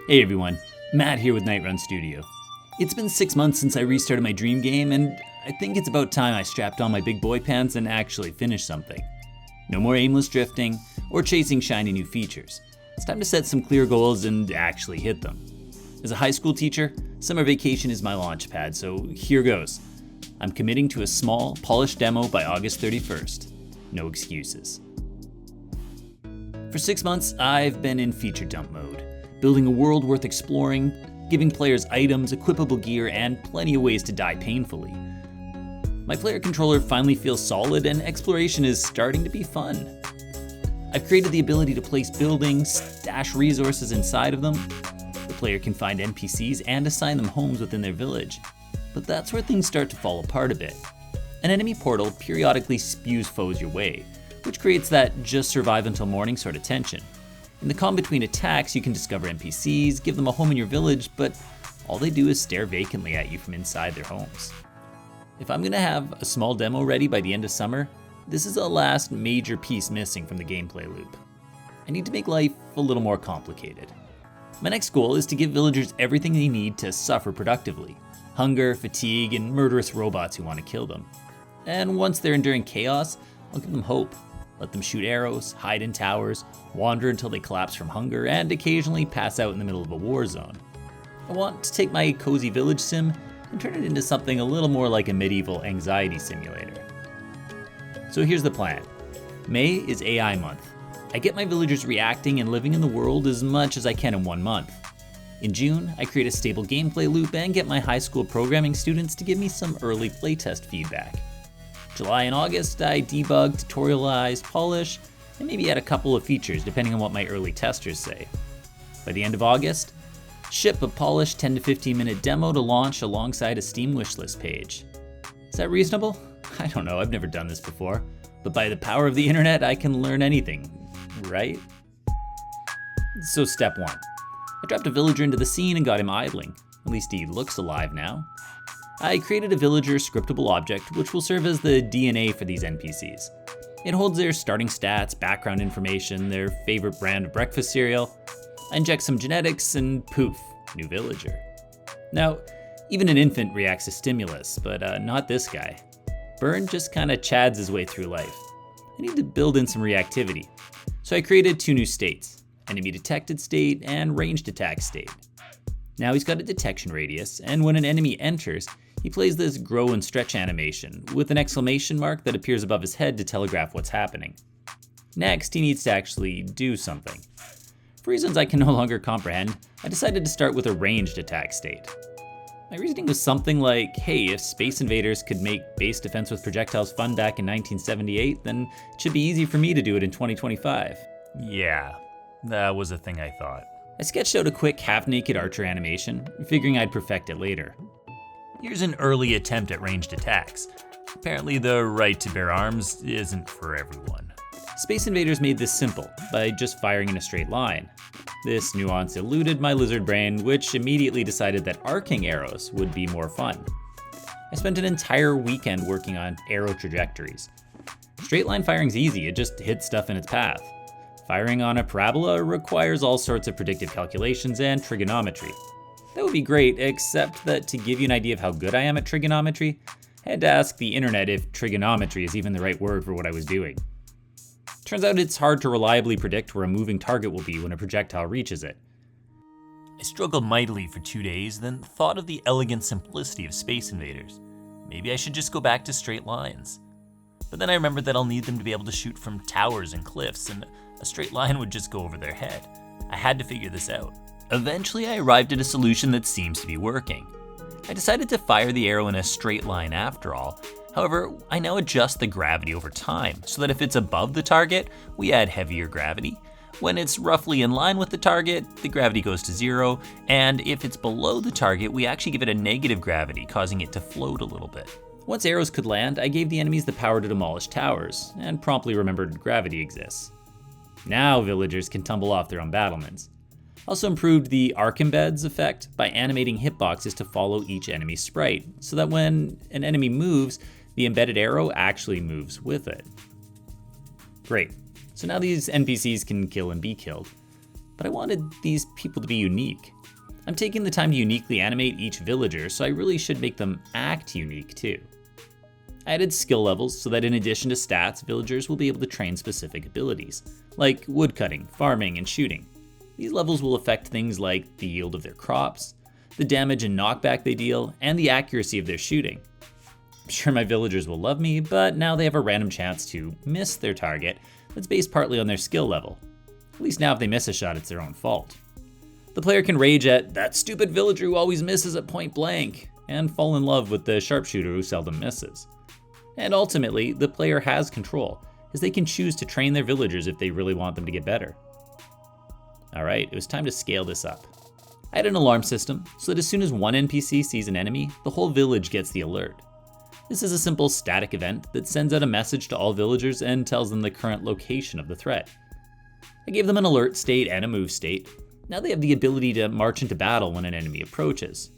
Hey everyone, Matt here with Nightrun Studio. It's been 6 months since I restarted my dream game, and I think it's about time I strapped on my big boy pants and actually finished something. No more aimless drifting or chasing shiny new features. It's time to set some clear goals and actually hit them. As a high school teacher, summer vacation is my launch pad, so here goes. I'm committing to a small, polished demo by August 31st. No excuses. For 6 months, I've been in feature dump mode, building a world worth exploring, giving players items, equipable gear, and plenty of ways to die painfully. My player controller finally feels solid, and exploration is starting to be fun. I've created the ability to place buildings, stash resources inside of them. The player can find NPCs and assign them homes within their village. But that's where things start to fall apart a bit. An enemy portal periodically spews foes your way, which creates that just survive until morning sort of tension. In the calm between attacks, you can discover NPCs, give them a home in your village, but all they do is stare vacantly at you from inside their homes. If I'm gonna have a small demo ready by the end of summer, this is the last major piece missing from the gameplay loop. I need to make life a little more complicated. My next goal is to give villagers everything they need to suffer productively: hunger, fatigue, and murderous robots who want to kill them. And once they're enduring chaos, I'll give them hope. Let them shoot arrows, hide in towers, wander until they collapse from hunger, and occasionally pass out in the middle of a war zone. I want to take my cozy village sim and turn it into something a little more like a medieval anxiety simulator. So here's the plan. May is AI month. I get my villagers reacting and living in the world as much as I can in 1 month. In June, I create a stable gameplay loop and get my high school programming students to give me some early playtest feedback. July and August, I debug, tutorialize, polish, and maybe add a couple of features depending on what my early testers say. By the end of August, ship a polished 10 to 15 minute demo to launch alongside a Steam wishlist page. Is that reasonable? I don't know, I've never done this before, but by the power of the internet, I can learn anything, right? So step 1. I dropped a villager into the scene and got him idling. At least he looks alive now. I created a villager scriptable object which will serve as the DNA for these NPCs. It holds their starting stats, background information, their favorite brand of breakfast cereal. I inject some genetics and poof, new villager. Now, even an infant reacts to stimulus, but not this guy. Burn just kinda chads his way through life. I need to build in some reactivity. So I created 2 new states, enemy detected state and ranged attack state. Now he's got a detection radius, and when an enemy enters, he plays this grow and stretch animation with an exclamation mark that appears above his head to telegraph what's happening. Next, he needs to actually do something. For reasons I can no longer comprehend, I decided to start with a ranged attack state. My reasoning was something like, hey, if Space Invaders could make base defense with projectiles fun back in 1978, then it should be easy for me to do it in 2025. Yeah, that was a thing I thought. I sketched out a quick half-naked archer animation, figuring I'd perfect it later. Here's an early attempt at ranged attacks. Apparently the right to bear arms isn't for everyone. Space Invaders made this simple, by just firing in a straight line. This nuance eluded my lizard brain, which immediately decided that arcing arrows would be more fun. I spent an entire weekend working on arrow trajectories. Straight line firing's easy, it just hits stuff in its path. Firing on a parabola requires all sorts of predictive calculations and trigonometry. That would be great, except that to give you an idea of how good I am at trigonometry, I had to ask the internet if trigonometry is even the right word for what I was doing. Turns out it's hard to reliably predict where a moving target will be when a projectile reaches it. I struggled mightily for 2 days, then thought of the elegant simplicity of Space Invaders. Maybe I should just go back to straight lines. But then I remembered that I'll need them to be able to shoot from towers and cliffs, and a straight line would just go over their head. I had to figure this out. Eventually, I arrived at a solution that seems to be working. I decided to fire the arrow in a straight line after all. However, I now adjust the gravity over time, so that if it's above the target, we add heavier gravity. When it's roughly in line with the target, the gravity goes to 0, and if it's below the target, we actually give it a negative gravity, causing it to float a little bit. Once arrows could land, I gave the enemies the power to demolish towers, and promptly remembered gravity exists. Now villagers can tumble off their embattlements. Also improved the arc embeds effect by animating hitboxes to follow each enemy sprite, so that when an enemy moves, the embedded arrow actually moves with it. Great, so now these NPCs can kill and be killed. but I wanted these people to be unique. I'm taking the time to uniquely animate each villager, so I really should make them act unique too. I added skill levels so that in addition to stats, villagers will be able to train specific abilities, like woodcutting, farming, and shooting. These levels will affect things like the yield of their crops, the damage and knockback they deal, and the accuracy of their shooting. I'm sure my villagers will love me, but now they have a random chance to miss their target that's based partly on their skill level. At least now if they miss a shot, it's their own fault. The player can rage at that stupid villager who always misses at point blank, and fall in love with the sharpshooter who seldom misses. And ultimately, the player has control, as they can choose to train their villagers if they really want them to get better. Alright, it was time to scale this up. I had an alarm system, so that as soon as one NPC sees an enemy, the whole village gets the alert. This is a simple static event that sends out a message to all villagers and tells them the current location of the threat. I gave them an alert state and a move state. Now they have the ability to march into battle when an enemy approaches.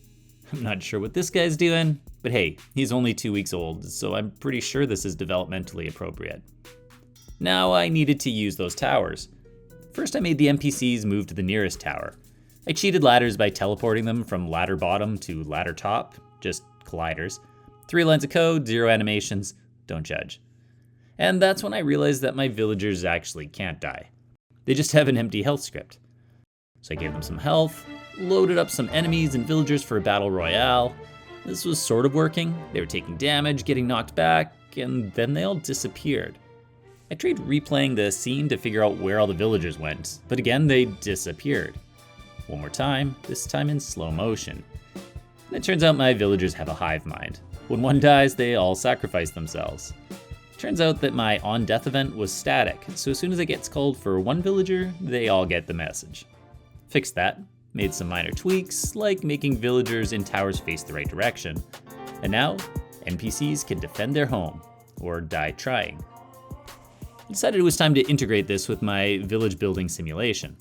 I'm not sure what this guy's doing, but hey, he's only 2 weeks old, so I'm pretty sure this is developmentally appropriate. Now I needed to use those towers. First I made the NPCs move to the nearest tower. I cheated ladders by teleporting them from ladder bottom to ladder top, just colliders. 3 lines of code, 0 animations, don't judge. And that's when I realized that my villagers actually can't die. They just have an empty health script. So I gave them some health, loaded up some enemies and villagers for a battle royale. This was sort of working. They were taking damage, getting knocked back, and then they all disappeared. I tried replaying the scene to figure out where all the villagers went, but again they disappeared. One more time, this time in slow motion. And it turns out my villagers have a hive mind. When one dies, they all sacrifice themselves. Turns out that my on-death event was static, so as soon as it gets called for one villager, they all get the message. Fixed that, made some minor tweaks, like making villagers in towers face the right direction. And now, NPCs can defend their home, or die trying. I decided it was time to integrate this with my village building simulation.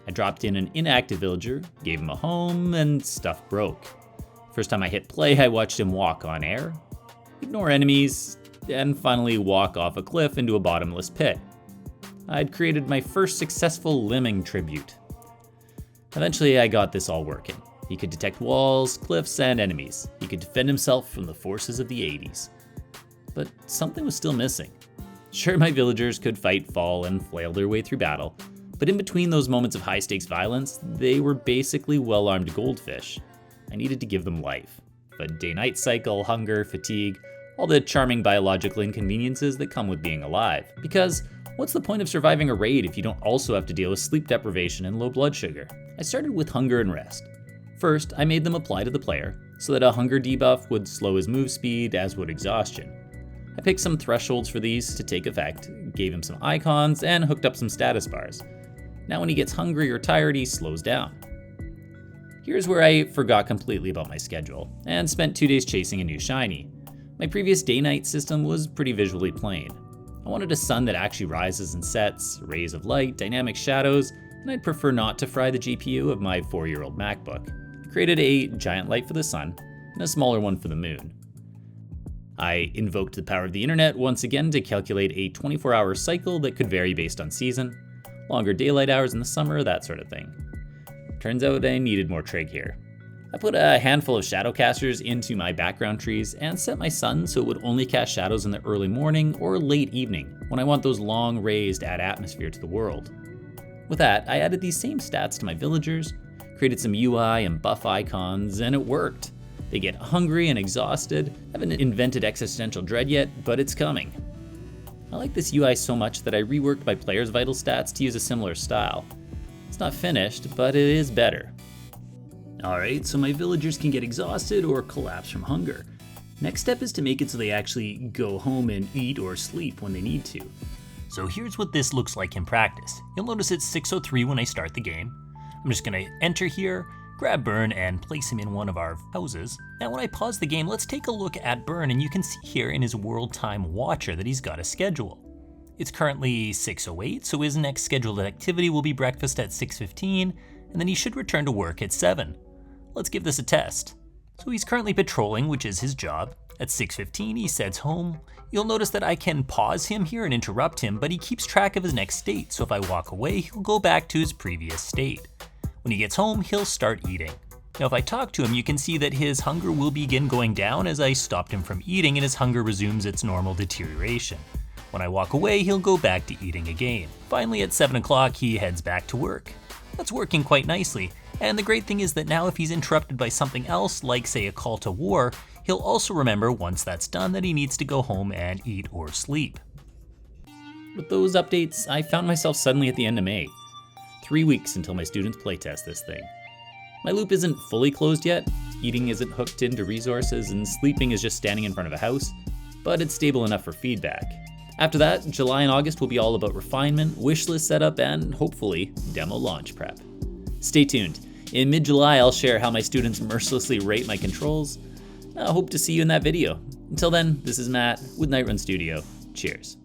I dropped in an inactive villager, gave him a home, and stuff broke. First time I hit play, I watched him walk on air, ignore enemies, and finally walk off a cliff into a bottomless pit. I'd created my first successful lemming tribute. Eventually I got this all working. He could detect walls, cliffs, and enemies. He could defend himself from the forces of the 80s. But something was still missing. Sure, my villagers could fight, fall, and flail their way through battle, but in between those moments of high-stakes violence, they were basically well-armed goldfish. I needed to give them life. A day-night cycle, hunger, fatigue, all the charming biological inconveniences that come with being alive. Because what's the point of surviving a raid if you don't also have to deal with sleep deprivation and low blood sugar? I started with hunger and rest. First, I made them apply to the player, so that a hunger debuff would slow his move speed, as would exhaustion. I picked some thresholds for these to take effect, gave him some icons, and hooked up some status bars. Now when he gets hungry or tired, he slows down. Here's where I forgot completely about my schedule, and spent 2 days chasing a new shiny. My previous day-night system was pretty visually plain. I wanted a sun that actually rises and sets, rays of light, dynamic shadows, and I'd prefer not to fry the GPU of my 4-year-old MacBook. I created a giant light for the sun, and a smaller one for the moon. I invoked the power of the internet once again to calculate a 24-hour cycle that could vary based on season, longer daylight hours in the summer, that sort of thing. Turns out I needed more trig here. I put a handful of shadow casters into my background trees and set my sun so it would only cast shadows in the early morning or late evening when I want those long rays to add atmosphere to the world. With that, I added these same stats to my villagers, created some UI and buff icons, and it worked. They get hungry and exhausted. I haven't invented existential dread yet, but it's coming. I like this UI so much that I reworked my players' vital stats to use a similar style. It's not finished, but it is better. Alright, so my villagers can get exhausted or collapse from hunger. Next step is to make it so they actually go home and eat or sleep when they need to. So here's what this looks like in practice. You'll notice it's 6:03 when I start the game. I'm just gonna enter here, grab Burn, and place him in one of our houses. Now when I pause the game, let's take a look at Burn, and you can see here in his World Time Watcher that he's got a schedule. It's currently 6:08, so his next scheduled activity will be breakfast at 6:15, and then he should return to work at 7. Let's give this a test. So he's currently patrolling, which is his job. At 6:15, he sets home. You'll notice that I can pause him here and interrupt him, but he keeps track of his next state, so if I walk away, he'll go back to his previous state. When he gets home, he'll start eating. Now if I talk to him, you can see that his hunger will begin going down as I stopped him from eating and his hunger resumes its normal deterioration. When I walk away, he'll go back to eating again. Finally, at 7 o'clock, he heads back to work. That's working quite nicely, and the great thing is that now if he's interrupted by something else, like say a call to war, he'll also remember once that's done that he needs to go home and eat or sleep. With those updates, I found myself suddenly at the end of May. 3 weeks until my students playtest this thing. My loop isn't fully closed yet, eating isn't hooked into resources, and sleeping is just standing in front of a house, but it's stable enough for feedback. After that, July and August will be all about refinement, wishlist setup, and hopefully, demo launch prep. Stay tuned. In mid-July, I'll share how my students mercilessly rate my controls. I hope to see you in that video. Until then, this is Matt with Nightrun Studio. Cheers.